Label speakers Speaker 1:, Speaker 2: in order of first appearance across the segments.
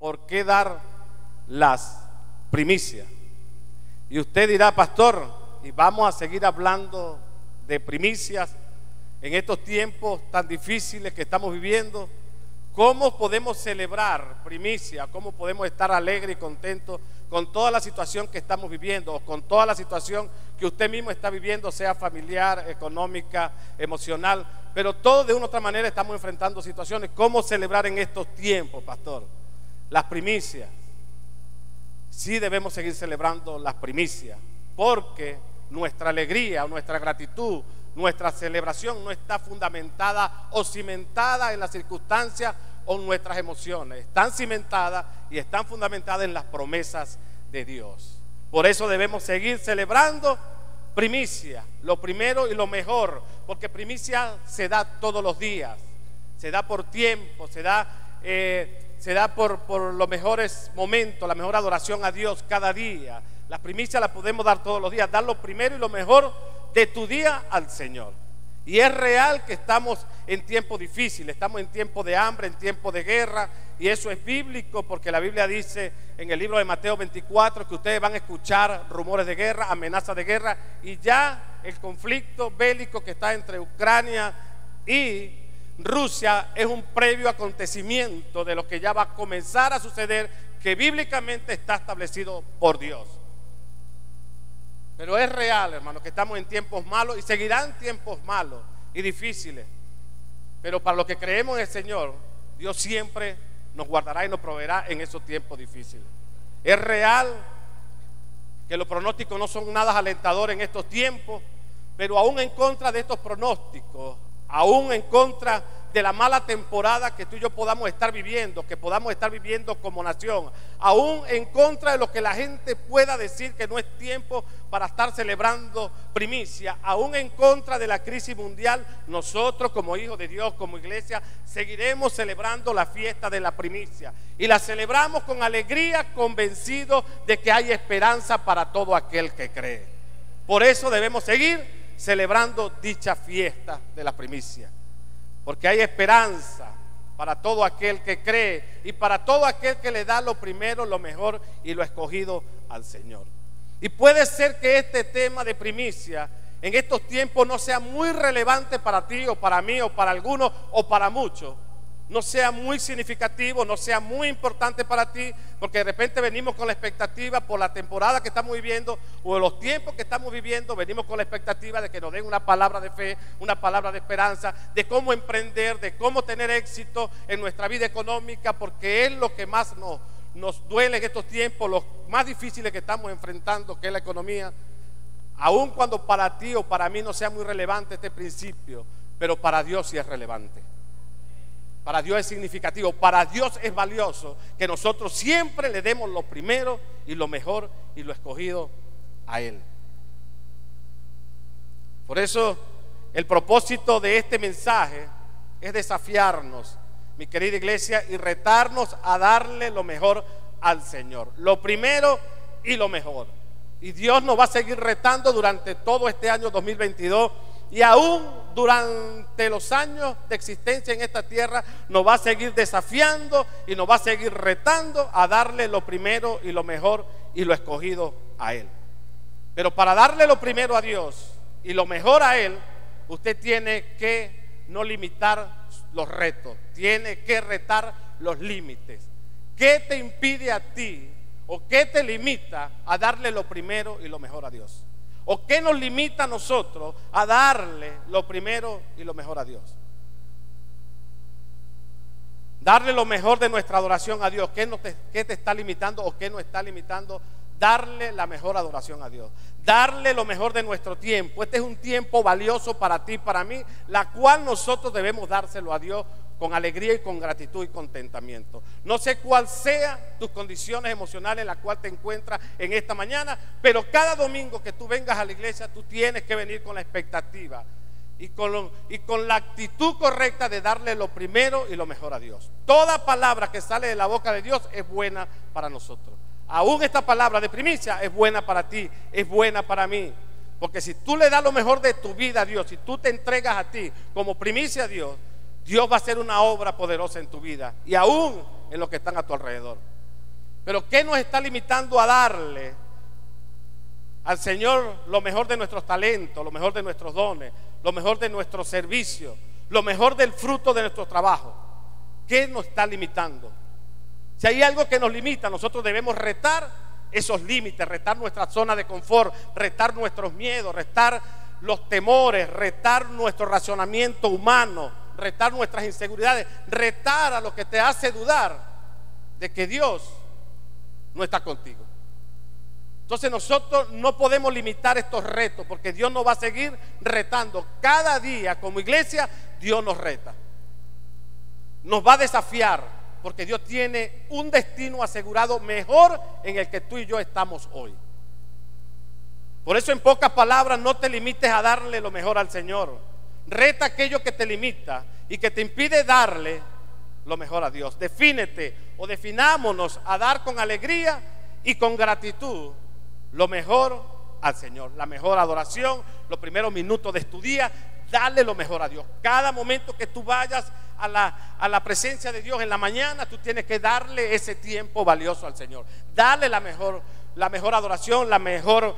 Speaker 1: ¿por qué dar las primicias? Y usted dirá, pastor, y vamos a seguir hablando de primicias en estos tiempos tan difíciles que estamos viviendo. ¿Cómo podemos celebrar primicia? ¿Cómo podemos estar alegres y contentos con toda la situación que estamos viviendo, o con toda la situación que usted mismo está viviendo, sea familiar, económica, emocional? Pero todos de una u otra manera estamos enfrentando situaciones. ¿Cómo celebrar en estos tiempos, pastor? Las primicias. Sí debemos seguir celebrando las primicias, porque nuestra alegría, nuestra gratitud, nuestra celebración no está fundamentada o cimentada en las circunstancias o en nuestras emociones. Están cimentadas y están fundamentadas en las promesas de Dios. Por eso debemos seguir celebrando primicia, lo primero y lo mejor, porque primicia se da todos los días, se da por tiempo, se da por los mejores momentos, la mejor adoración a Dios cada día. Las primicias las podemos dar todos los días, dar lo primero y lo mejor de tu día al Señor. Y es real que estamos en tiempos difíciles, estamos en tiempos de hambre, en tiempos de guerra, y eso es bíblico, porque la Biblia dice en el libro de Mateo 24 que ustedes van a escuchar rumores de guerra, amenazas de guerra, y ya el conflicto bélico que está entre Ucrania y Rusia es un previo acontecimiento de lo que ya va a comenzar a suceder, que bíblicamente está establecido por Dios. Pero es real, hermano, que estamos en tiempos malos y seguirán tiempos malos y difíciles. Pero para los que creemos en el Señor, Dios siempre nos guardará y nos proveerá en esos tiempos difíciles. Es real que los pronósticos no son nada alentadores en estos tiempos, pero aún en contra de estos pronósticos, aún en contra de la mala temporada que tú y yo podamos estar viviendo, que podamos estar viviendo como nación, aún en contra de lo que la gente pueda decir que no es tiempo para estar celebrando primicia, aún en contra de la crisis mundial, nosotros como hijos de Dios, como iglesia, seguiremos celebrando la fiesta de la primicia, y la celebramos con alegría, convencidos de que hay esperanza para todo aquel que cree. Por eso debemos seguir celebrando dicha fiesta de la primicia, porque hay esperanza para todo aquel que cree y para todo aquel que le da lo primero, lo mejor y lo escogido al Señor. Y puede ser que este tema de primicia en estos tiempos no sea muy relevante para ti o para mí o para algunos o para muchos, no sea muy significativo, no sea muy importante para ti, porque de repente venimos con la expectativa por la temporada que estamos viviendo o los tiempos que estamos viviendo, venimos con la expectativa de que nos den una palabra de fe, una palabra de esperanza, de cómo emprender, de cómo tener éxito en nuestra vida económica, porque es lo que más nos duele en estos tiempos, los más difíciles que estamos enfrentando, que es la economía. Aun cuando para ti o para mí no sea muy relevante este principio, pero para Dios sí es relevante. Para Dios es significativo, para Dios es valioso que nosotros siempre le demos lo primero y lo mejor y lo escogido a Él. Por eso el propósito de este mensaje es desafiarnos, mi querida iglesia, y retarnos a darle lo mejor al Señor, lo primero y lo mejor. Y Dios nos va a seguir retando durante todo este año 2022, y aún durante los años de existencia en esta tierra nos va a seguir desafiando y nos va a seguir retando a darle lo primero y lo mejor y lo escogido a Él. Pero para darle lo primero a Dios y lo mejor a Él, usted tiene que no limitar los retos, tiene que retar los límites. ¿Qué te impide a ti o qué te limita a darle lo primero y lo mejor a Dios? ¿O qué nos limita a nosotros a darle lo primero y lo mejor a Dios? Darle lo mejor de nuestra adoración a Dios. ¿Qué te está limitando o qué nos está limitando? Darle la mejor adoración a Dios. Darle lo mejor de nuestro tiempo. Este es un tiempo valioso para ti y para mí, la cual nosotros debemos dárselo a Dios con alegría y con gratitud y contentamiento. No sé cuál sea tus condiciones emocionales en las cuales te encuentras en esta mañana, pero cada domingo que tú vengas a la iglesia, tú tienes que venir con la expectativa y con la actitud correcta de darle lo primero y lo mejor a Dios. Toda palabra que sale de la boca de Dios es buena para nosotros. Aún esta palabra de primicia es buena para ti, es buena para mí. Porque si tú le das lo mejor de tu vida a Dios, si tú te entregas a ti como primicia a Dios, Dios va a hacer una obra poderosa en tu vida. Y aún en los que están a tu alrededor. Pero ¿qué nos está limitando a darle al Señor lo mejor de nuestros talentos, lo mejor de nuestros dones, lo mejor de nuestro servicio, lo mejor del fruto de nuestro trabajo? ¿Qué nos está limitando? Si hay algo que nos limita, nosotros debemos retar esos límites, retar nuestra zona de confort, retar nuestros miedos, retar los temores, retar nuestro razonamiento humano, retar nuestras inseguridades, retar a lo que te hace dudar de que Dios no está contigo. Entonces nosotros no podemos limitar estos retos, porque Dios nos va a seguir retando. Cada día como iglesia Dios nos reta, nos va a desafiar, porque Dios tiene un destino asegurado mejor en el que tú y yo estamos hoy. Por eso, en pocas palabras, no te limites a darle lo mejor al Señor. Reta aquello que te limita y que te impide darle lo mejor a Dios. Defínete o definámonos a dar con alegría y con gratitud lo mejor al Señor, la mejor adoración, los primeros minutos de tu día. Dale lo mejor a Dios. Cada momento que tú vayas a la presencia de Dios en la mañana, tú tienes que darle ese tiempo valioso al Señor. Dale la mejor adoración, la mejor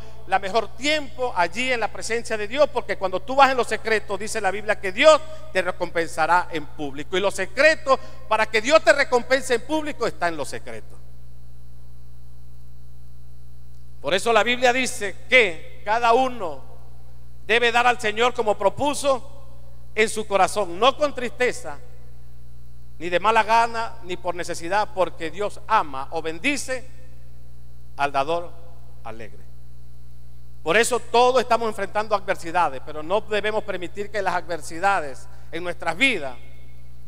Speaker 1: tiempo allí en la presencia de Dios, porque cuando tú vas en los secretos, dice la Biblia que Dios te recompensará en público. Y los secretos, para que Dios te recompense en público, está en los secretos. Por eso la Biblia dice que cada uno debe dar al Señor como propuso en su corazón, no con tristeza, ni de mala gana, ni por necesidad, porque Dios ama o bendice al dador alegre. Por eso todos estamos enfrentando adversidades, pero no debemos permitir que las adversidades en nuestras vidas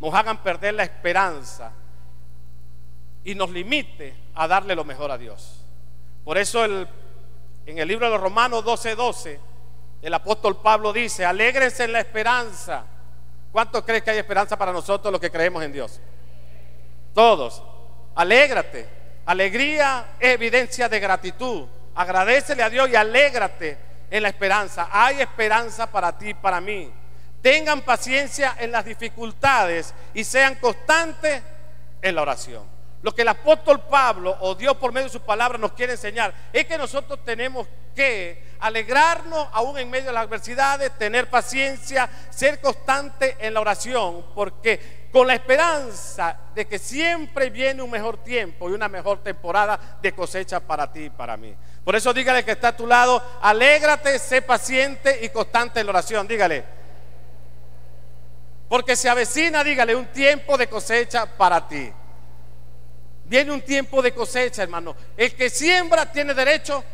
Speaker 1: nos hagan perder la esperanza y nos limite a darle lo mejor a Dios. Por eso en el libro de los Romanos 12:12, el apóstol Pablo dice: alégrense en la esperanza. ¿Cuántos creen que hay esperanza para nosotros los que creemos en Dios? Todos. Alégrate. Alegría es evidencia de gratitud. Agradécele a Dios y alégrate en la esperanza. Hay esperanza para ti y para mí. Tengan paciencia en las dificultades y sean constantes en la oración. Lo que el apóstol Pablo o Dios por medio de su palabra nos quiere enseñar es que nosotros tenemos que alegrarnos aún en medio de las adversidades, tener paciencia, ser constante en la oración, porque con la esperanza de que siempre viene un mejor tiempo y una mejor temporada de cosecha para ti y para mí. Por eso dígale que está a tu lado: alégrate, sé paciente y constante en la oración. Dígale, porque se avecina, dígale, un tiempo de cosecha para ti. Viene un tiempo de cosecha, hermano. El que siembra tiene derecho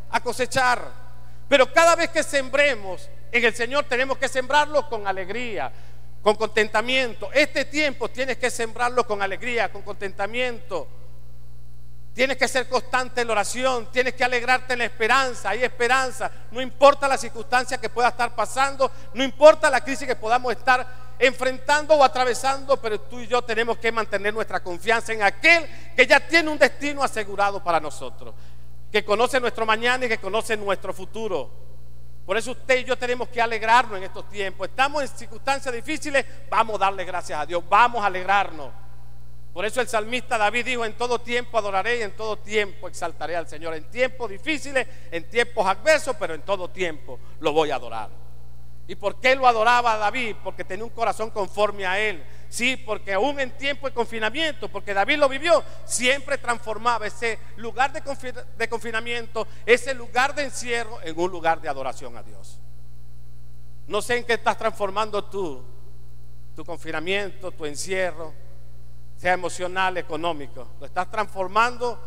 Speaker 1: a cosechar. Pero cada vez que sembremos en el Señor, tenemos que sembrarlo con alegría, con contentamiento. Este tiempo tienes que sembrarlo con alegría, con contentamiento. Tienes que ser constante en la oración, tienes que alegrarte en la esperanza. Hay esperanza, no importa la circunstancia que pueda estar pasando, no importa la crisis que podamos estar enfrentando o atravesando, pero tú y yo tenemos que mantener nuestra confianza en aquel que ya tiene un destino asegurado para nosotros, que conoce nuestro mañana y que conoce nuestro futuro. Por eso usted y yo tenemos que alegrarnos en estos tiempos. Estamos en circunstancias difíciles, vamos a darle gracias a Dios, vamos a alegrarnos. Por eso el salmista David dijo: en todo tiempo adoraré y en todo tiempo exaltaré al Señor. En tiempos difíciles, en tiempos adversos, pero en todo tiempo lo voy a adorar. ¿Y por qué lo adoraba David? Porque tenía un corazón conforme a él. Sí, porque aún en tiempo de confinamiento, porque David lo vivió, siempre transformaba ese lugar de confinamiento, ese lugar de encierro, en un lugar de adoración a Dios. No sé en qué estás transformando tú, tu confinamiento, tu encierro, sea emocional, económico. Lo estás transformando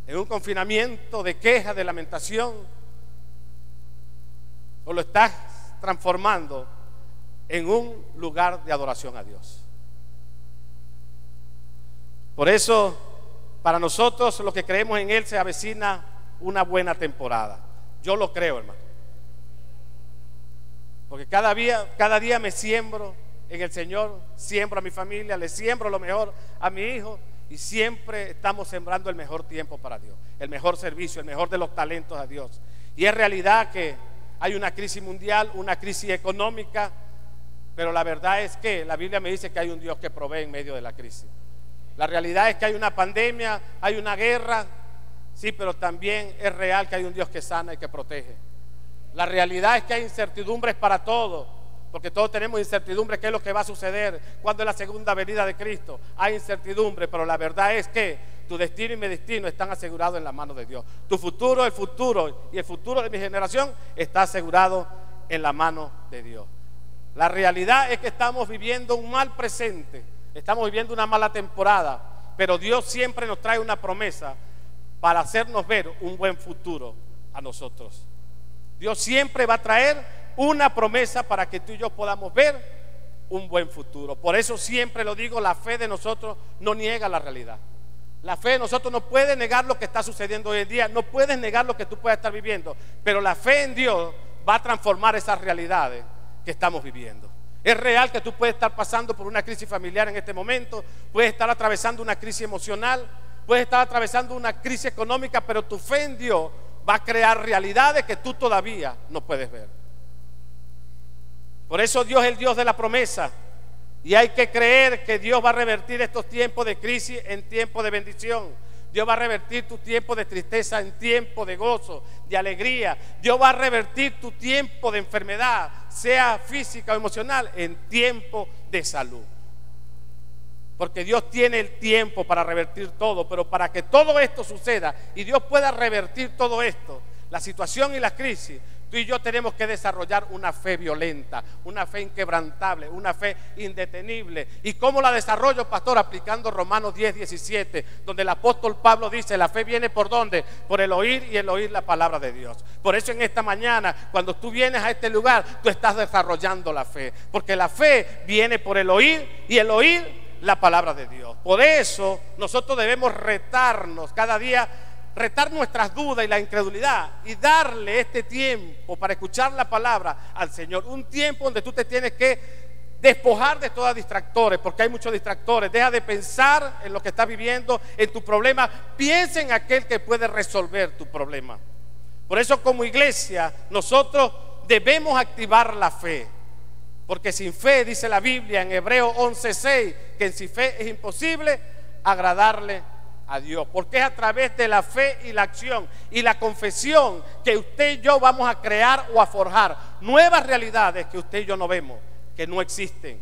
Speaker 1: en un confinamiento de queja, de lamentación, o lo estás transformando en un lugar de adoración a Dios. Por eso, para nosotros los que creemos en Él, se avecina una buena temporada. Yo lo creo, hermano, porque cada día me siembro en el Señor, siembro a mi familia, le siembro lo mejor a mi hijo, y siempre estamos sembrando el mejor tiempo para Dios, el mejor servicio, el mejor de los talentos a Dios. Y es realidad que hay una crisis mundial, una crisis económica, pero la verdad es que la Biblia me dice que hay un Dios que provee en medio de la crisis. La realidad es que hay una pandemia, hay una guerra, sí, pero también es real que hay un Dios que sana y que protege. La realidad es que hay incertidumbres para todo, porque todos tenemos incertidumbre. ¿Qué es lo que va a suceder? ¿Cuándo es la segunda venida de Cristo? Hay incertidumbre, pero la verdad es que tu destino y mi destino están asegurados en la mano de Dios. Tu futuro, el futuro y el futuro de mi generación está asegurado en la mano de Dios. La realidad es que estamos viviendo un mal presente, estamos viviendo una mala temporada, pero Dios siempre nos trae una promesa para hacernos ver un buen futuro a nosotros. Dios siempre va a traer una promesa para que tú y yo podamos ver un buen futuro. Por eso siempre lo digo, la fe de nosotros no niega la realidad. La fe de nosotros no puede negar lo que está sucediendo hoy en día, no puedes negar lo que tú puedas estar viviendo, pero la fe en Dios va a transformar esas realidades que estamos viviendo. Es real que tú puedes estar pasando por una crisis familiar en este momento, puedes estar atravesando una crisis emocional, puedes estar atravesando una crisis económica, pero tu fe en Dios va a crear realidades que tú todavía no puedes ver. Por eso Dios es el Dios de la promesa, y hay que creer que Dios va a revertir estos tiempos de crisis en tiempos de bendición. Dios va a revertir tu tiempo de tristeza en tiempo de gozo, de alegría. Dios va a revertir tu tiempo de enfermedad, sea física o emocional, en tiempo de salud. Porque Dios tiene el tiempo para revertir todo, pero para que todo esto suceda y Dios pueda revertir todo esto, la situación y la crisis, tú y yo tenemos que desarrollar una fe violenta, una fe inquebrantable, una fe indetenible. ¿Y cómo la desarrollo, pastor? Aplicando Romanos 10:17, donde el apóstol Pablo dice, la fe viene ¿por dónde? Por el oír, y el oír la palabra de Dios. Por eso en esta mañana, cuando tú vienes a este lugar, tú estás desarrollando la fe, porque la fe viene por el oír, y el oír la palabra de Dios. Por eso nosotros debemos retarnos cada día, retar nuestras dudas y la incredulidad, y darle este tiempo para escuchar la palabra al Señor. Un tiempo donde tú te tienes que despojar de todos distractores, porque hay muchos distractores. Deja de pensar en lo que estás viviendo, en tu problema. Piensa en aquel que puede resolver tu problema. Por eso, como iglesia, nosotros debemos activar la fe, porque sin fe, dice la Biblia en Hebreos 11:6, que sin fe es imposible agradarle a Dios, porque es a través de la fe y la acción y la confesión que usted y yo vamos a crear o a forjar nuevas realidades que usted y yo no vemos, que no existen.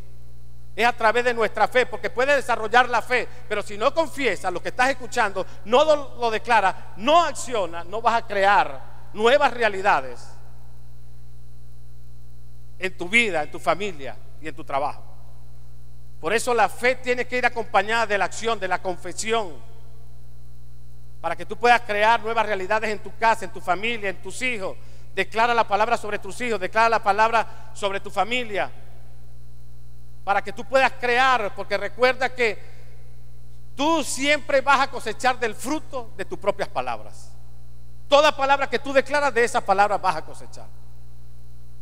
Speaker 1: Es a través de nuestra fe, porque puede desarrollar la fe, pero si no confiesa lo que estás escuchando, no lo declara, no acciona, no vas a crear nuevas realidades en tu vida, en tu familia y en tu trabajo. Por eso la fe tiene que ir acompañada de la acción, de la confesión, para que tú puedas crear nuevas realidades en tu casa, en tu familia, en tus hijos. Declara la palabra sobre tus hijos, declara la palabra sobre tu familia, para que tú puedas crear, porque recuerda que tú siempre vas a cosechar del fruto de tus propias palabras. Toda palabra que tú declaras, de esas palabras vas a cosechar.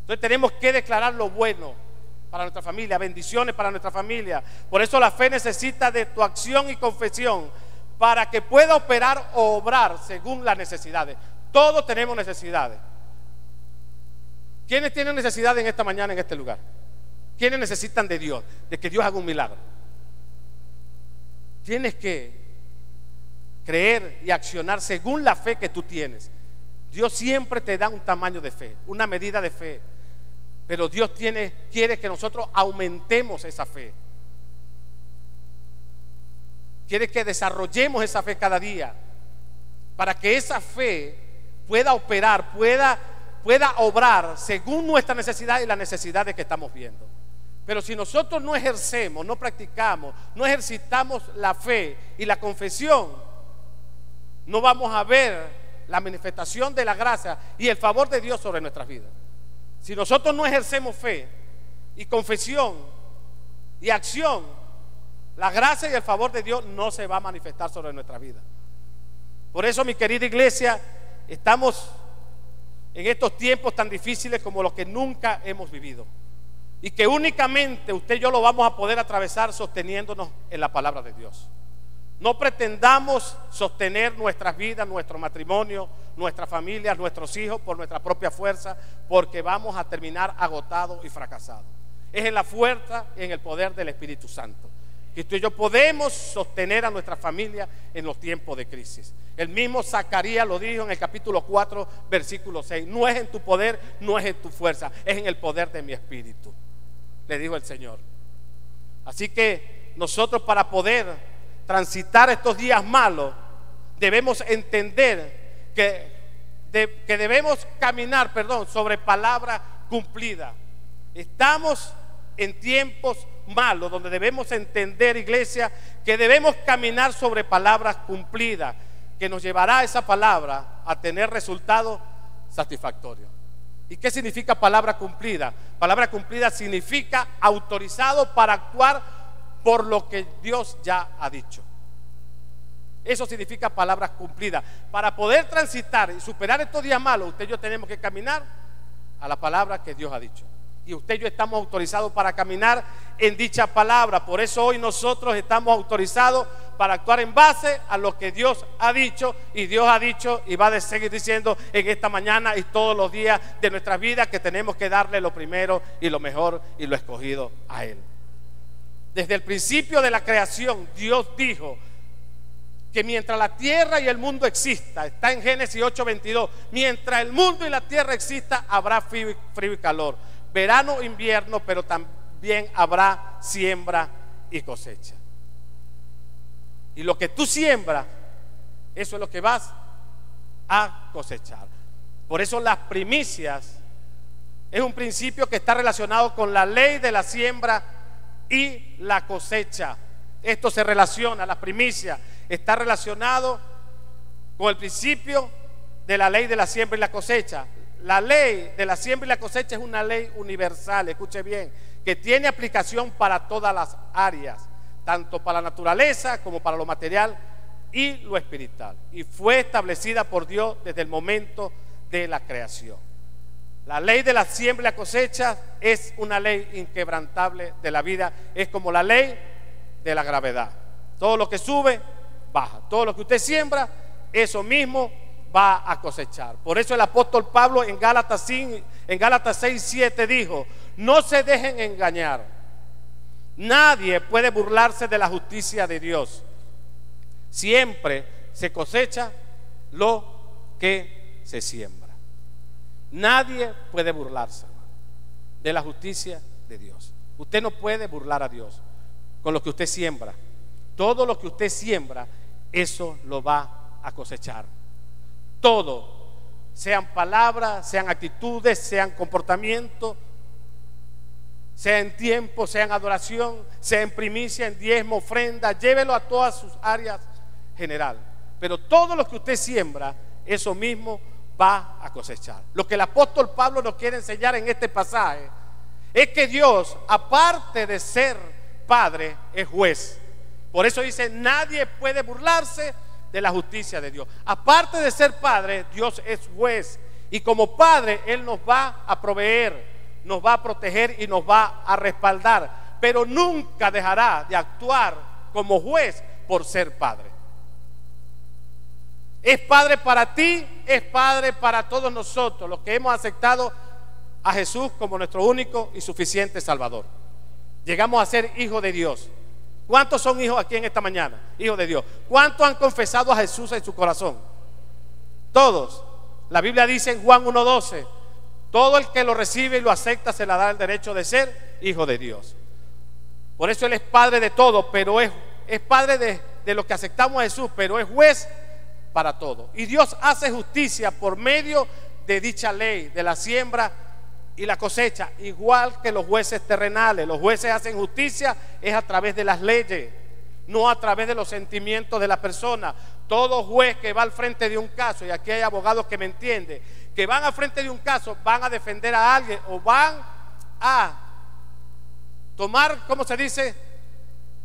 Speaker 1: Entonces tenemos que declarar lo bueno para nuestra familia, bendiciones para nuestra familia. Por eso la fe necesita de tu acción y confesión, para que pueda operar o obrar según las necesidades. Todos tenemos necesidades. ¿Quiénes tienen necesidad en esta mañana en este lugar? ¿Quiénes necesitan de Dios? De que Dios haga un milagro. Tienes que creer y accionar según la fe que tú tienes. Dios siempre te da un tamaño de fe, una medida de fe, pero Dios quiere que nosotros aumentemos esa fe. Quiere que desarrollemos esa fe cada día, para que esa fe pueda operar, pueda obrar según nuestra necesidad y las necesidades que estamos viendo. Pero si nosotros no ejercemos, no practicamos, no ejercitamos la fe y la confesión, no vamos a ver la manifestación de la gracia y el favor de Dios sobre nuestras vidas. Si nosotros no ejercemos fe y confesión y acción, la gracia y el favor de Dios no se va a manifestar sobre nuestra vida. Por eso, mi querida iglesia, estamos en estos tiempos tan difíciles como los que nunca hemos vivido, y que únicamente usted y yo lo vamos a poder atravesar sosteniéndonos en la palabra de Dios. No pretendamos sostener nuestras vidas, nuestro matrimonio, nuestras familias, nuestros hijos por nuestra propia fuerza, porque vamos a terminar agotados y fracasados. Es en la fuerza y en el poder del Espíritu Santo que tú y yo podemos sostener a nuestra familia en los tiempos de crisis. El mismo Zacarías lo dijo en el capítulo 4, versículo 6. No es en tu poder, no es en tu fuerza, es en el poder de mi espíritu, le dijo el Señor. Así que nosotros, para poder transitar estos días malos, debemos entender que debemos caminar, sobre palabra cumplida. Estamos en tiempos malos donde debemos entender, iglesia, que debemos caminar sobre palabras cumplidas, que nos llevará esa palabra a tener resultados satisfactorios. ¿Y qué significa palabra cumplida? Palabra cumplida significa autorizado para actuar por lo que Dios ya ha dicho. Eso significa palabras cumplidas. Para poder transitar y superar estos días malos, usted y yo tenemos que caminar a la palabra que Dios ha dicho. Y usted y yo estamos autorizados para caminar en dicha palabra. Por eso hoy nosotros estamos autorizados para actuar en base a lo que Dios ha dicho. Y Dios ha dicho y va a seguir diciendo en esta mañana y todos los días de nuestras vidas, que tenemos que darle lo primero y lo mejor y lo escogido a Él. Desde el principio de la creación, Dios dijo que mientras la tierra y el mundo exista, está en Génesis 8:22, mientras el mundo y la tierra exista, habrá frío y calor, verano, invierno, pero también habrá siembra y cosecha. Y lo que tú siembras, eso es lo que vas a cosechar. Por eso las primicias es un principio que está relacionado con la ley de la siembra y la cosecha. Esto se relaciona, la primicia está relacionado con el principio de la ley de la siembra y la cosecha. La ley de la siembra y la cosecha es una ley universal, escuche bien, que tiene aplicación para todas las áreas, tanto para la naturaleza como para lo material y lo espiritual, y fue establecida por Dios desde el momento de la creación. La ley de la siembra y la cosecha es una ley inquebrantable de la vida, es como la ley de la gravedad. Todo lo que sube, baja. Todo lo que usted siembra, eso mismo va a cosechar. Por eso el apóstol Pablo en Gálatas 6:7 dijo: no se dejen engañar. Nadie puede burlarse de la justicia de Dios. Siempre se cosecha lo que se siembra. Nadie puede burlarse de la justicia de Dios. Usted no puede burlar a Dios con lo que usted siembra. Todo lo que usted siembra, eso lo va a cosechar. Todo, sean palabras, sean actitudes, sean comportamientos, sea en tiempo, sea en adoración, sea en primicia, en diezmo, ofrenda, llévelo a todas sus áreas general. Pero todo lo que usted siembra, eso mismo va a cosechar. Lo que el apóstol Pablo nos quiere enseñar en este pasaje es que Dios, aparte de ser Padre, es juez. Por eso dice: nadie puede burlarse de la justicia de Dios. Aparte de ser Padre, Dios es juez, y como Padre Él nos va a proveer, nos va a proteger y nos va a respaldar, pero nunca dejará de actuar como juez por ser Padre. Es Padre para ti, es Padre para todos nosotros, los que hemos aceptado a Jesús como nuestro único y suficiente Salvador. Llegamos a ser hijos de Dios. ¿Cuántos son hijos aquí en esta mañana? Hijos de Dios. ¿Cuántos han confesado a Jesús en su corazón? Todos. La Biblia dice en Juan 1:12: todo el que lo recibe y lo acepta se le da el derecho de ser hijo de Dios. Por eso Él es Padre de todo, pero es Padre de los que aceptamos a Jesús, pero es juez para todo. Y Dios hace justicia por medio de dicha ley, de la siembra y la cosecha, igual que los jueces terrenales. Los jueces hacen justicia es a través de las leyes, no a través de los sentimientos de la persona. Todo juez que va al frente de un caso, y aquí hay abogados que me entienden, que van al frente de un caso, van a defender a alguien o van a tomar, ¿cómo se dice?,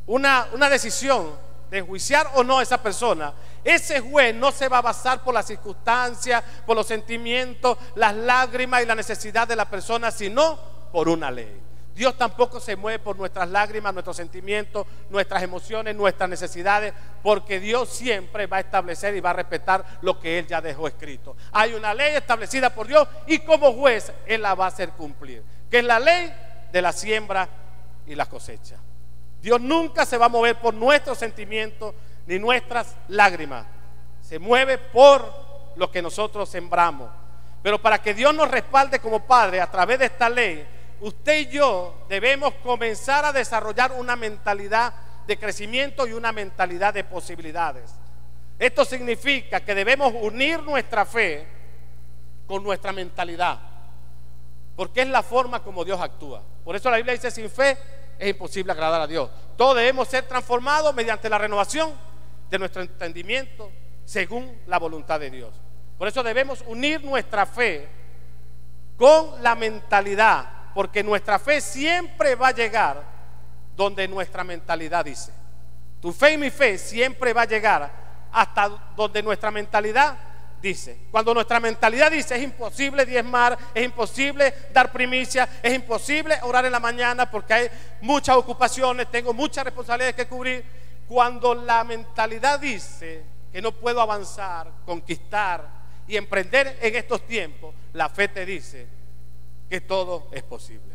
Speaker 1: una decisión de enjuiciar o no a esa persona. Ese juez no se va a basar por las circunstancias, por los sentimientos, las lágrimas y la necesidad de la persona, sino por una ley. Dios tampoco se mueve por nuestras lágrimas, nuestros sentimientos, nuestras emociones, nuestras necesidades, porque Dios siempre va a establecer y va a respetar lo que Él ya dejó escrito. Hay una ley establecida por Dios y como juez Él la va a hacer cumplir, que es la ley de la siembra y la cosecha. Dios nunca se va a mover por nuestros sentimientos ni nuestras lágrimas. Se mueve por lo que nosotros sembramos. Pero para que Dios nos respalde como Padre a través de esta ley, usted y yo debemos comenzar a desarrollar una mentalidad de crecimiento y una mentalidad de posibilidades. Esto significa que debemos unir nuestra fe con nuestra mentalidad, porque es la forma como Dios actúa. Por eso la Biblia dice: sin fe es imposible agradar a Dios. Todos debemos ser transformados mediante la renovación de nuestro entendimiento según la voluntad de Dios. Por eso debemos unir nuestra fe con la mentalidad, porque nuestra fe siempre va a llegar donde nuestra mentalidad dice. Tu fe y mi fe siempre va a llegar hasta donde nuestra mentalidad dice. Cuando nuestra mentalidad dice: es imposible diezmar, es imposible dar primicia, es imposible orar en la mañana porque hay muchas ocupaciones, tengo muchas responsabilidades que cubrir. Cuando la mentalidad dice que no puedo avanzar, conquistar y emprender en estos tiempos, la fe te dice que todo es posible.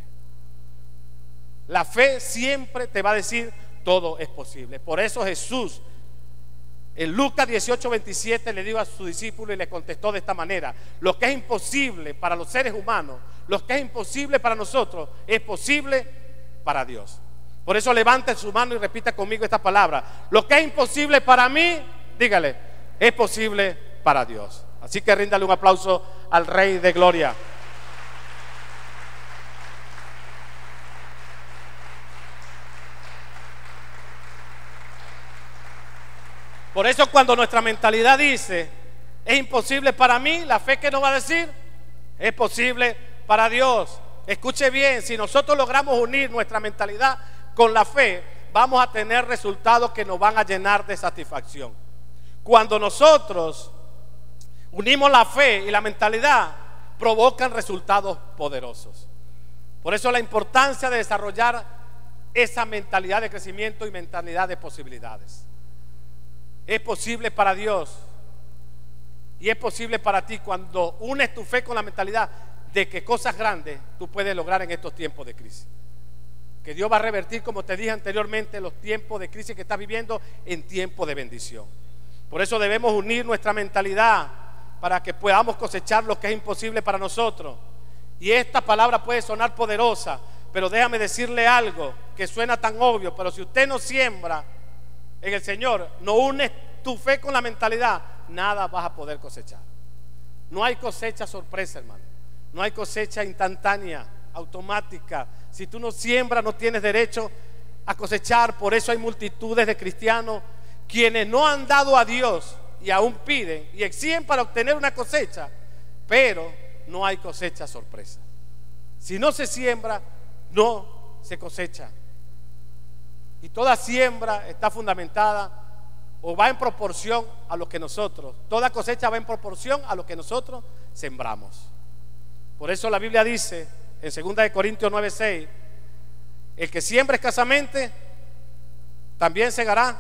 Speaker 1: La fe siempre te va a decir: todo es posible. Por eso Jesús en Lucas 18:27 le dijo a su discípulo y le contestó de esta manera: lo que es imposible para los seres humanos, lo que es imposible para nosotros, es posible para Dios. Por eso levante su mano y repita conmigo esta palabra: lo que es imposible para mí, dígale, es posible para Dios. Así que ríndale un aplauso al Rey de Gloria. Por eso cuando nuestra mentalidad dice: es imposible para mí, la fe que nos va a decir: es posible para Dios. Escuche bien, si nosotros logramos unir nuestra mentalidad con la fe, vamos a tener resultados que nos van a llenar de satisfacción. Cuando nosotros unimos la fe y la mentalidad, provocan resultados poderosos. Por eso la importancia de desarrollar esa mentalidad de crecimiento y mentalidad de posibilidades. Es posible para Dios y es posible para ti cuando unes tu fe con la mentalidad de que cosas grandes tú puedes lograr en estos tiempos de crisis. Que Dios va a revertir, como te dije anteriormente, los tiempos de crisis que estás viviendo en tiempos de bendición. Por eso debemos unir nuestra mentalidad para que podamos cosechar lo que es imposible para nosotros. Y esta palabra puede sonar poderosa, pero déjame decirle algo que suena tan obvio, pero si usted no siembra en el Señor, no unes tu fe con la mentalidad, nada vas a poder cosechar. No hay cosecha sorpresa, hermano. No hay cosecha instantánea, automática. Si tú no siembras, no tienes derecho a cosechar. Por eso hay multitudes de cristianos quienes no han dado a Dios y aún piden y exigen para obtener una cosecha, pero no hay cosecha sorpresa. Si no se siembra, no se cosecha. Y toda siembra está fundamentada o va en proporción a lo que nosotros, toda cosecha va en proporción a lo que nosotros sembramos. Por eso la Biblia dice en 2 Corintios 9:6: el que siembra escasamente también segará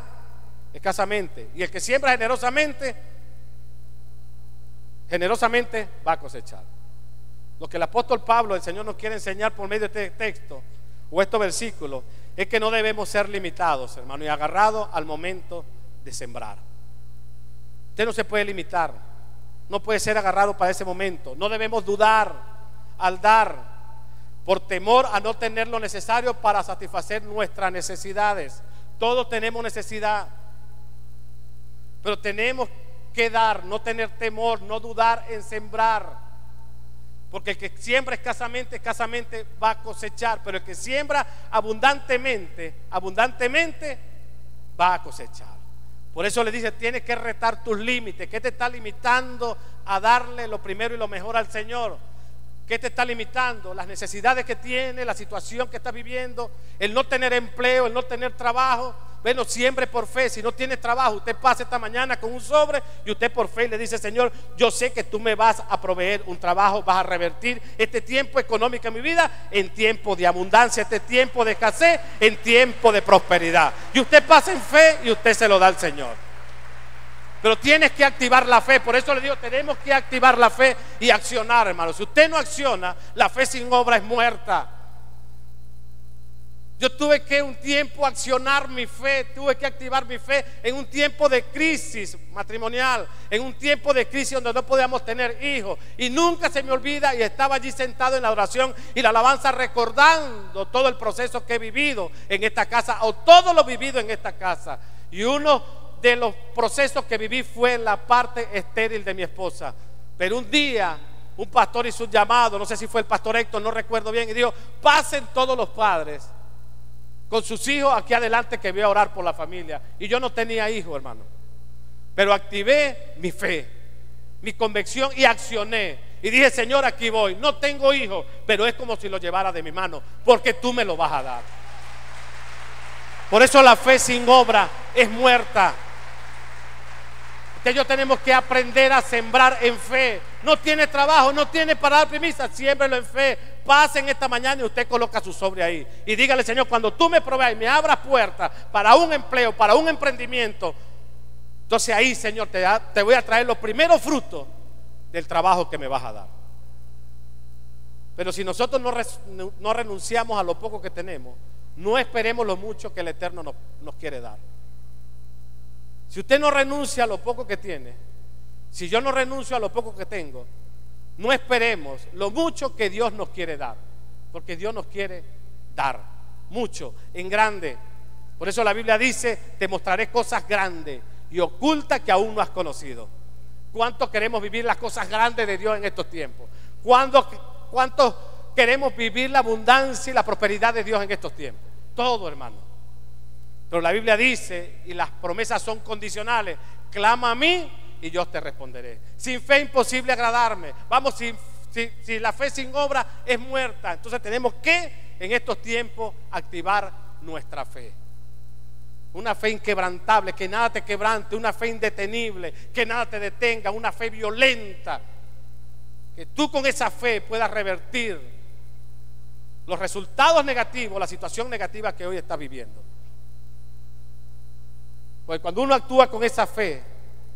Speaker 1: escasamente, y el que siembra generosamente va a cosechar. Lo que el apóstol Pablo, el Señor, nos quiere enseñar por medio de este texto o estos versículos es que no debemos ser limitados, hermano, y agarrados al momento de sembrar. Usted no se puede limitar, no puede ser agarrado para ese momento. No debemos dudar al dar por temor a no tener lo necesario para satisfacer nuestras necesidades. Todos tenemos necesidad, pero tenemos que dar, no tener temor, no dudar en sembrar. Porque el que siembra escasamente, escasamente va a cosechar, pero el que siembra abundantemente, abundantemente va a cosechar. Por eso le dice: tienes que retar tus límites. ¿Qué te está limitando a darle lo primero y lo mejor al Señor? ¿Qué te está limitando? Las necesidades que tiene, la situación que estás viviendo, el no tener empleo, el no tener trabajo. Bueno, siembre por fe. Si no tiene trabajo, usted pasa esta mañana con un sobre y usted por fe le dice: Señor, yo sé que tú me vas a proveer un trabajo, vas a revertir este tiempo económico en mi vida en tiempo de abundancia, este tiempo de escasez en tiempo de prosperidad. Y usted pasa en fe y usted se lo da al Señor. Pero tienes que activar la fe. Por eso le digo, tenemos que activar la fe y accionar, hermano. Si usted no acciona, la fe sin obra es muerta. Yo tuve que un tiempo accionar mi fe, tuve que activar mi fe en un tiempo de crisis matrimonial, en un tiempo de crisis donde no podíamos tener hijos. Y nunca se me olvida, y estaba allí sentado en la oración y la alabanza recordando todo el proceso que he vivido en esta casa, o todo lo vivido en esta casa. Y uno de los procesos que viví fue la parte estéril de mi esposa. Pero un día un pastor hizo un llamado, no sé si fue el pastor Héctor, no recuerdo bien, y dijo: pasen todos los padres con sus hijos aquí adelante, que voy a orar por la familia. Y yo no tenía hijos, hermano, pero activé mi fe, mi convicción, y accioné y dije: Señor, aquí voy. No tengo hijos, pero es como si lo llevara de mi mano, porque tú me lo vas a dar. Por eso la fe sin obra es muerta. Ellos tenemos que aprender a sembrar en fe. No tiene trabajo, no tiene para dar primicia, siémbrelo en fe. Pasen esta mañana y usted coloca su sobre ahí y dígale: Señor, cuando tú me proveas y me abras puertas para un empleo, para un emprendimiento, entonces ahí, Señor, te voy a traer los primeros frutos del trabajo que me vas a dar. Pero si nosotros no renunciamos a lo poco que tenemos, no esperemos lo mucho que el Eterno nos quiere dar. Si usted no renuncia a lo poco que tiene, si yo no renuncio a lo poco que tengo, no esperemos lo mucho que Dios nos quiere dar, porque Dios nos quiere dar mucho, en grande. Por eso la Biblia dice: te mostraré cosas grandes y ocultas que aún no has conocido. ¿Cuántos queremos vivir las cosas grandes de Dios en estos tiempos? ¿Cuántos queremos vivir la abundancia y la prosperidad de Dios en estos tiempos? Todo, hermano. Pero la Biblia dice, y las promesas son condicionales: clama a mí y yo te responderé. Sin fe es imposible agradarme. Vamos, si la fe sin obra es muerta. Entonces tenemos que en estos tiempos activar nuestra fe. Una fe inquebrantable, que nada te quebrante. Una fe indetenible, que nada te detenga. Una fe violenta, que tú con esa fe puedas revertir los resultados negativos, la situación negativa que hoy estás viviendo. Porque cuando uno actúa con esa fe,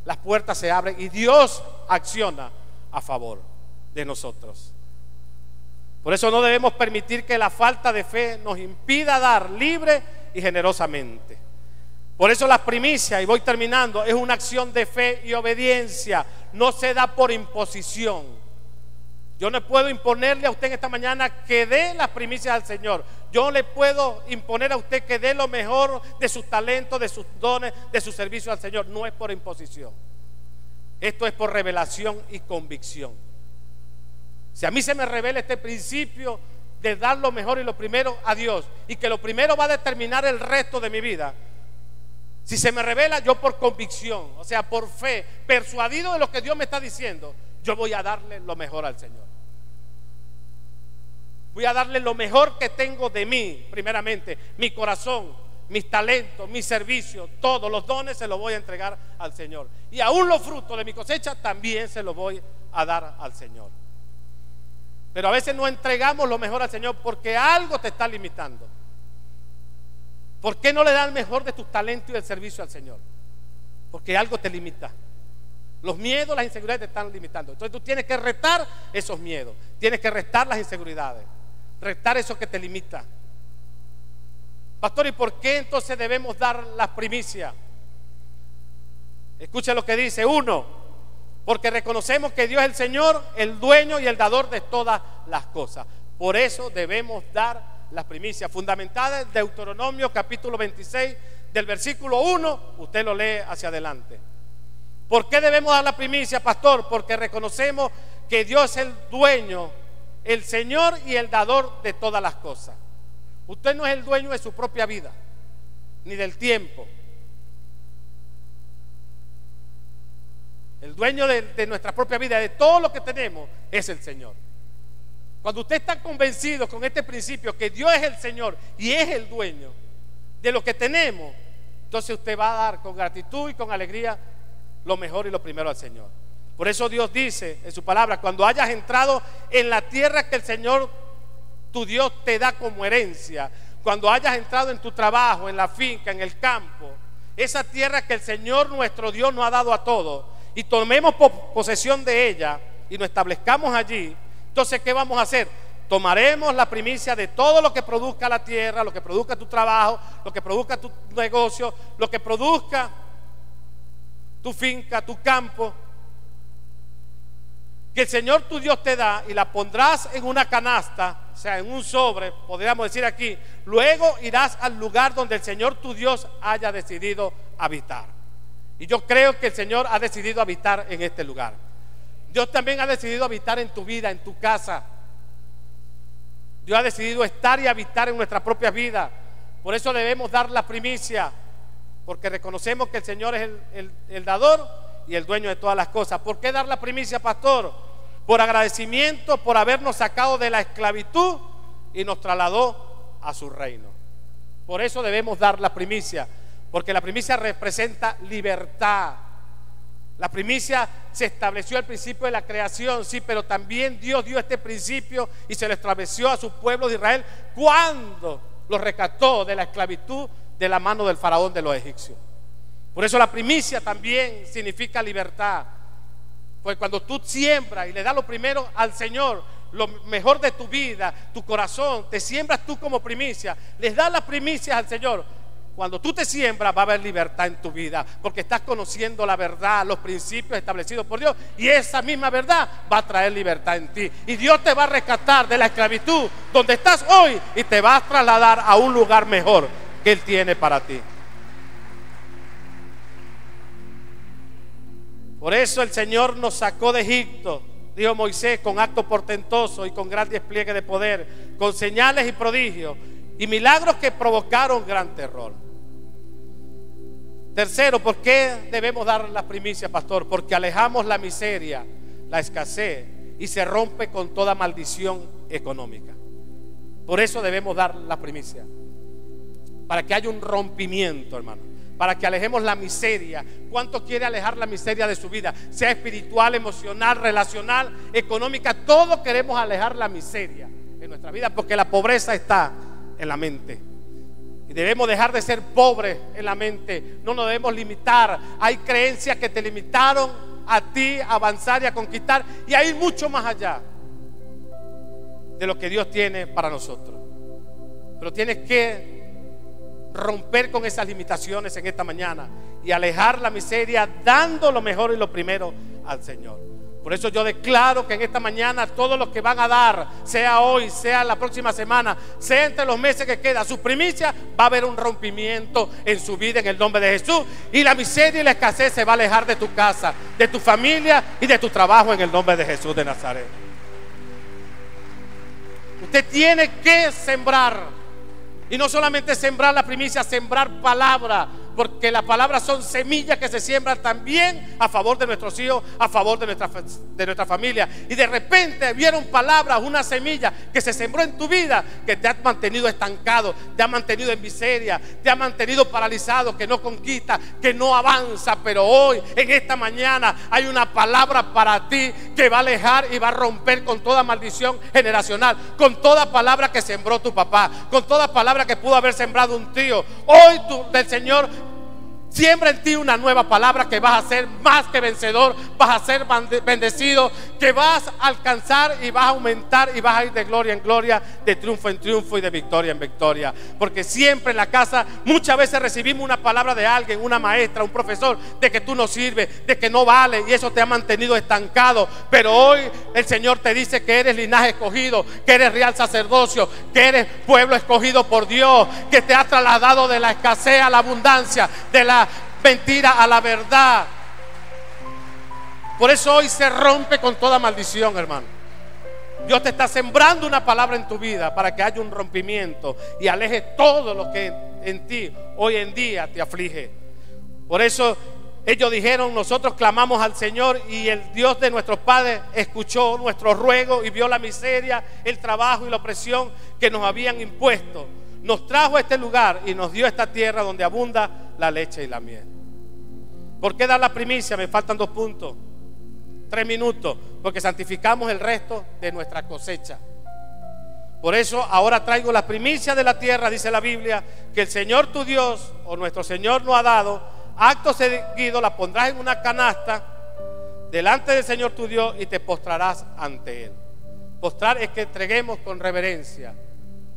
Speaker 1: las puertas se abren y Dios acciona a favor de nosotros. Por eso no debemos permitir que la falta de fe nos impida dar libre y generosamente. Por eso las primicias, y voy terminando, es una acción de fe y obediencia. No se da por imposición. Yo no puedo imponerle a usted en esta mañana que dé las primicias al Señor. Yo le puedo imponer a usted que dé lo mejor de sus talentos, de sus dones, de su servicio al Señor. No es por imposición. Esto es por revelación y convicción. Si a mí se me revela este principio de dar lo mejor y lo primero a Dios, y que lo primero va a determinar el resto de mi vida, si se me revela, yo por convicción, o sea, por fe, persuadido de lo que Dios me está diciendo, yo voy a darle lo mejor al Señor. Voy a darle lo mejor que tengo de mí, primeramente, mi corazón, mis talentos, mi servicio, todos los dones se los voy a entregar al Señor. Y aún los frutos de mi cosecha también se los voy a dar al Señor. Pero a veces no entregamos lo mejor al Señor porque algo te está limitando. ¿Por qué no le das el mejor de tus talentos y del servicio al Señor? Porque algo te limita. Los miedos, las inseguridades te están limitando. Entonces tú tienes que retar esos miedos, tienes que restar las inseguridades, restar eso que te limita. Pastor, ¿y por qué entonces debemos dar las primicias? Escucha lo que dice. 1, porque reconocemos que Dios es el Señor, el dueño y el dador de todas las cosas. Por eso debemos dar las primicias, fundamentadas en Deuteronomio capítulo 26, del versículo 1, usted lo lee hacia adelante. ¿Por qué debemos dar la primicia, pastor? Porque reconocemos que Dios es el dueño, el Señor y el dador de todas las cosas. Usted no es el dueño de su propia vida, ni del tiempo. El dueño de nuestra propia vida, de todo lo que tenemos, es el Señor. Cuando usted está convencido con este principio que Dios es el Señor y es el dueño de lo que tenemos, entonces usted va a dar con gratitud y con alegría lo mejor y lo primero al Señor. Por eso Dios dice en su palabra: cuando hayas entrado en la tierra que el Señor tu Dios te da como herencia, cuando hayas entrado en tu trabajo, en la finca, en el campo, esa tierra que el Señor nuestro Dios nos ha dado a todos, y tomemos posesión de ella y nos establezcamos allí, entonces ¿qué vamos a hacer? tomaremos la primicia de todo lo que produzca la tierra, lo que produzca tu trabajo, lo que produzca tu negocio, lo que produzca tu finca, tu campo, que el Señor tu Dios te da, y la pondrás en una canasta, o sea, en un sobre, podríamos decir aquí. Luego irás al lugar donde el Señor tu Dios haya decidido habitar. Y yo creo que el Señor ha decidido habitar en este lugar. Dios también ha decidido habitar en tu vida, en tu casa. Dios ha decidido estar y habitar en nuestra propia vida. Por eso debemos dar la primicia, porque reconocemos que el Señor es el dador y el dueño de todas las cosas. ¿Por qué dar la primicia, pastor? Por agradecimiento, por habernos sacado de la esclavitud y nos trasladó a su reino. Por eso debemos dar la primicia, porque la primicia representa libertad. La primicia se estableció al principio de la creación, sí, pero también Dios dio este principio y se lo estableció a su pueblo de Israel cuando los rescató de la esclavitud de la mano del faraón de los egipcios. Por eso la primicia también significa libertad. Pues cuando tú siembras y le das lo primero al Señor, lo mejor de tu vida, tu corazón, te siembras tú como primicia, les das las primicias al Señor. Cuando tú te siembras va a haber libertad en tu vida, porque estás conociendo la verdad, los principios establecidos por Dios, y esa misma verdad va a traer libertad en ti. Y Dios te va a rescatar de la esclavitud donde estás hoy y te va a trasladar a un lugar mejor que Él tiene para ti. Por eso el Señor nos sacó de Egipto, dijo Moisés, con acto portentoso y con gran despliegue de poder, con señales y prodigios y milagros que provocaron gran terror. Tercero, ¿por qué debemos dar la primicia, pastor? Porque alejamos la miseria, la escasez, y se rompe con toda maldición económica. Por eso debemos dar la primicia, para que haya un rompimiento, hermano, para que alejemos la miseria. ¿Cuánto quiere alejar la miseria de su vida? Sea espiritual, emocional, relacional, económica. Todos queremos alejar la miseria en nuestra vida, porque la pobreza está en la mente. Y debemos dejar de ser pobres en la mente. No nos debemos limitar. Hay creencias que te limitaron a ti a avanzar y a conquistar, y a ir mucho más allá de lo que Dios tiene para nosotros. Pero tienes que romper con esas limitaciones en esta mañana y alejar la miseria, dando lo mejor y lo primero al Señor. Por eso yo declaro que en esta mañana todos los que van a dar, sea hoy, sea la próxima semana, sea entre los meses que quedan, sus primicias, va a haber un rompimiento en su vida en el nombre de Jesús, y la miseria y la escasez se va a alejar de tu casa, de tu familia y de tu trabajo en el nombre de Jesús de Nazaret. Usted tiene que sembrar. Y no solamente sembrar la primicia, sembrar palabra, porque las palabras son semillas que se siembran también a favor de nuestros hijos, a favor de nuestra familia. Y de repente vieron palabras, una semilla que se sembró en tu vida, que te ha mantenido estancado, te ha mantenido en miseria, te ha mantenido paralizado, que no conquista, que no avanza. Pero hoy, en esta mañana, hay una palabra para ti que va a alejar y va a romper con toda maldición generacional, con toda palabra que sembró tu papá, con toda palabra que pudo haber sembrado un tío. Hoy del Señor siembra en ti una nueva palabra, que vas a ser más que vencedor, vas a ser bendecido, que vas a alcanzar y vas a aumentar y vas a ir de gloria en gloria, de triunfo en triunfo y de victoria en victoria. Porque siempre en la casa muchas veces recibimos una palabra de alguien, una maestra, un profesor, de que tú no sirves, de que no vales, y eso te ha mantenido estancado. Pero hoy el Señor te dice que eres linaje escogido, que eres real sacerdocio, que eres pueblo escogido por Dios, que te ha trasladado de la escasez a la abundancia, de la mentira a la verdad. Por eso hoy se rompe con toda maldición, hermano. Dios te está sembrando una palabra en tu vida para que haya un rompimiento y aleje todo lo que en ti hoy en día te aflige. Por eso ellos dijeron: nosotros clamamos al Señor, y el Dios de nuestros padres escuchó nuestro ruego y vio la miseria, el trabajo y la opresión que nos habían impuesto. Nos trajo a este lugar y nos dio esta tierra donde abunda la leche y la miel. ¿Por qué dar la primicia? Me faltan 2 puntos, 3 minutos, porque santificamos el resto de nuestra cosecha. Por eso ahora traigo la primicia de la tierra, dice la Biblia, que el Señor tu Dios, o nuestro Señor, nos ha dado. Acto seguido la pondrás en una canasta delante del Señor tu Dios y te postrarás ante Él. Postrar es que entreguemos con reverencia,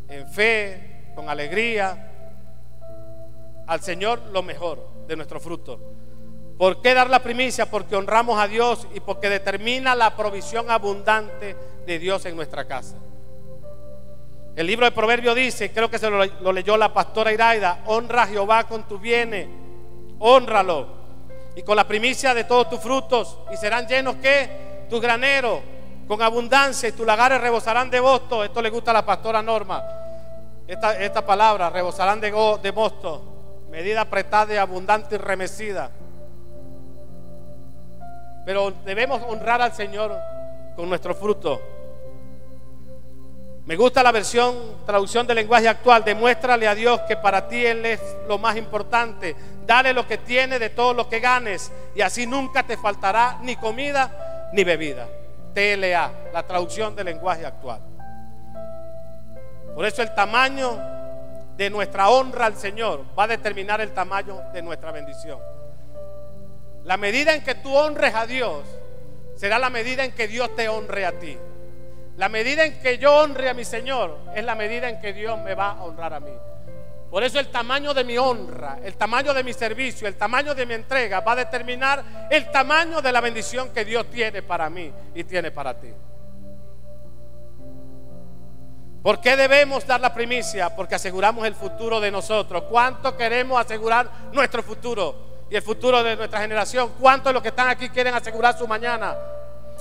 Speaker 1: en fe, con alegría, al Señor lo mejor de nuestro fruto. ¿Por qué dar la primicia? Porque honramos a Dios y porque determina la provisión abundante de Dios en nuestra casa. El libro de Proverbios dice, creo que se lo leyó la pastora Iraida: honra a Jehová con tus bienes, hónralo, y con la primicia de todos tus frutos, y serán llenos ¿qué? Tus graneros con abundancia, y tus lagares rebosarán de mosto. Esto le gusta a la pastora Norma, esta palabra, rebosarán de mosto, medida apretada y abundante y remecida. Pero debemos honrar al Señor con nuestro fruto. Me gusta la traducción del lenguaje actual: demuéstrale a Dios que para ti Él es lo más importante. Dale lo que tiene de todo lo que ganes, y así nunca te faltará ni comida ni bebida. TLA, la traducción del lenguaje actual. Por eso el tamaño de nuestra honra al Señor va a determinar el tamaño de nuestra bendición. La medida en que tú honres a Dios será la medida en que Dios te honre a ti. La medida en que yo honre a mi Señor es la medida en que Dios me va a honrar a mí. Por eso el tamaño de mi honra, el tamaño de mi servicio, el tamaño de mi entrega va a determinar el tamaño de la bendición que Dios tiene para mí y tiene para ti. ¿Por qué debemos dar la primicia? Porque aseguramos el futuro de nosotros. ¿Cuánto queremos asegurar nuestro futuro y el futuro de nuestra generación? ¿Cuántos de los que están aquí quieren asegurar su mañana?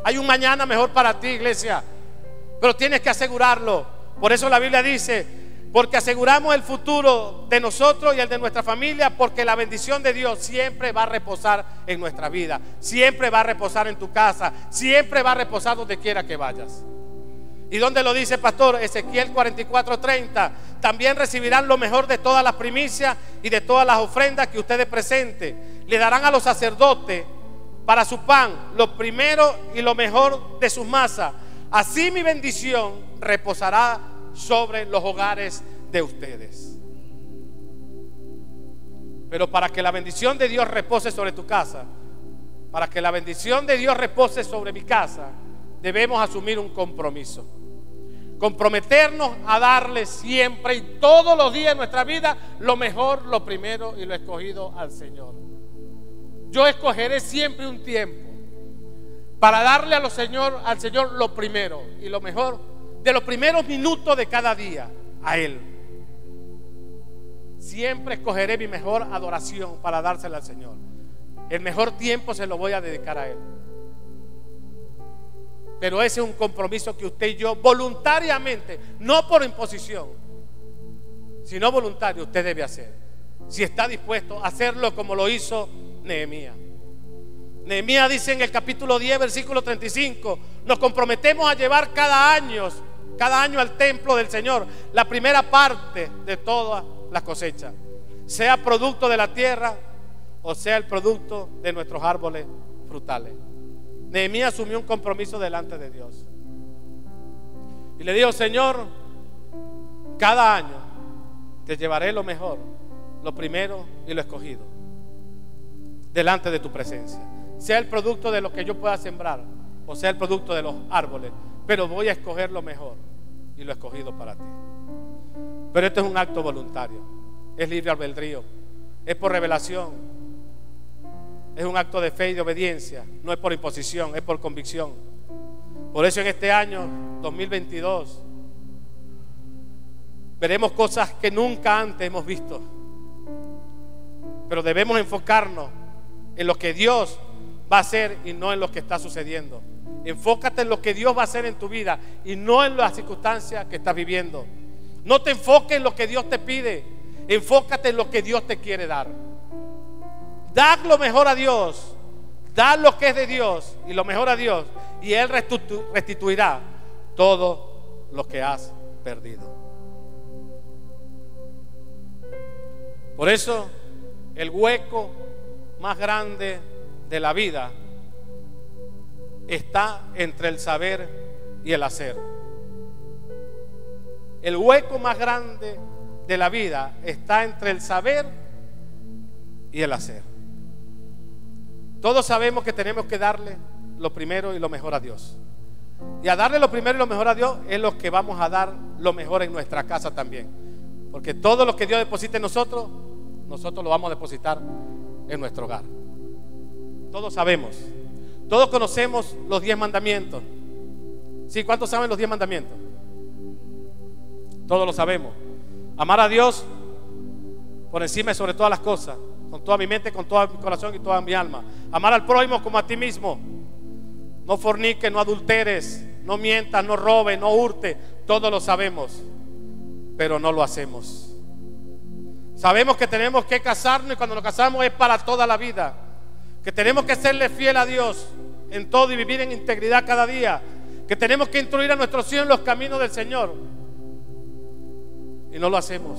Speaker 1: Hay un mañana mejor para ti, iglesia, pero tienes que asegurarlo. Por eso la Biblia dice: porque aseguramos el futuro de nosotros y el de nuestra familia, porque la bendición de Dios siempre va a reposar en nuestra vida, siempre va a reposar en tu casa, siempre va a reposar donde quiera que vayas. ¿Y dónde lo dice, pastor? Ezequiel 44:30: también recibirán lo mejor de todas las primicias y de todas las ofrendas que ustedes presenten. Le darán a los sacerdotes para su pan lo primero y lo mejor de sus masas. Así mi bendición reposará sobre los hogares de ustedes. Pero para que la bendición de Dios repose sobre tu casa, para que la bendición de Dios repose sobre mi casa, debemos asumir un compromiso. Comprometernos a darle siempre y todos los días de nuestra vida lo mejor, lo primero y lo escogido al Señor. Yo escogeré siempre un tiempo para darle al Señor lo primero y lo mejor, de los primeros minutos de cada día, a Él. Siempre escogeré mi mejor adoración para dársela al Señor. El mejor tiempo se lo voy a dedicar a Él. Pero ese es un compromiso que usted y yo voluntariamente, no por imposición, sino voluntario, usted debe hacer. Si está dispuesto a hacerlo como lo hizo Nehemías. Nehemías dice en el capítulo 10, versículo 35: nos comprometemos a llevar cada año al templo del Señor la primera parte de todas las cosechas, sea producto de la tierra o sea el producto de nuestros árboles frutales. Nehemías asumió un compromiso delante de Dios y le dijo: Señor, cada año te llevaré lo mejor, lo primero y lo escogido delante de tu presencia, sea el producto de lo que yo pueda sembrar o sea el producto de los árboles, pero voy a escoger lo mejor y lo escogido para ti. Pero esto es un acto voluntario, es libre albedrío, es por revelación, es un acto de fe y de obediencia, no es por imposición, es por convicción. Por eso en este año 2022 veremos cosas que nunca antes hemos visto, pero debemos enfocarnos en lo que Dios va a hacer y no en lo que está sucediendo. Enfócate en lo que Dios va a hacer en tu vida y no en las circunstancias que estás viviendo. No te enfoques en lo que Dios te pide, enfócate en lo que Dios te quiere dar. Da lo mejor a Dios, da lo que es de Dios y lo mejor a Dios, y Él restituirá todo lo que has perdido. Por eso el hueco más grande de la vida está entre el saber y el hacer. El hueco más grande de la vida está entre el saber y el hacer. Todos sabemos que tenemos que darle lo primero y lo mejor a Dios. Y a darle lo primero y lo mejor a Dios es lo que vamos a dar lo mejor en nuestra casa también. Porque todo lo que Dios deposita en nosotros, nosotros lo vamos a depositar en nuestro hogar. Todos sabemos, todos conocemos los 10 mandamientos. ¿Sí? ¿Cuántos saben los 10 mandamientos? Todos lo sabemos. Amar a Dios por encima y sobre todas las cosas, con toda mi mente, con todo mi corazón y toda mi alma. Amar al prójimo como a ti mismo. No forniques, no adulteres, no mientas, no robes, no hurtes. Todos lo sabemos, pero no lo hacemos. Sabemos que tenemos que casarnos, y cuando nos casamos es para toda la vida. Que tenemos que serle fiel a Dios en todo y vivir en integridad cada día. Que tenemos que instruir a nuestros hijos en los caminos del Señor, y no lo hacemos.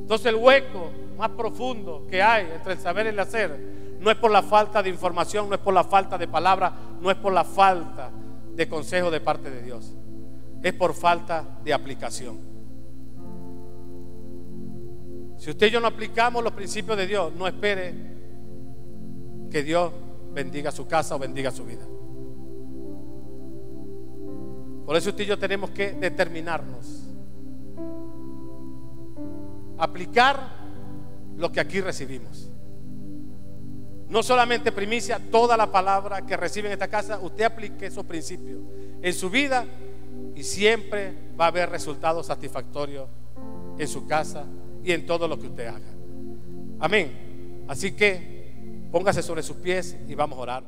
Speaker 1: Entonces el hueco más profundo que hay entre el saber y el hacer no es por la falta de información, no es por la falta de palabra, no es por la falta de consejo de parte de Dios, es por falta de aplicación. Si usted y yo no aplicamos los principios de Dios, no espere que Dios bendiga su casa o bendiga su vida. Por eso usted y yo tenemos que determinarnos, aplicar lo que aquí recibimos. No solamente primicia, toda la palabra que recibe en esta casa, usted aplique esos principios en su vida y siempre va a haber resultados satisfactorios en su casa y en todo lo que usted haga. Amén. Así que póngase sobre sus pies y vamos a orar.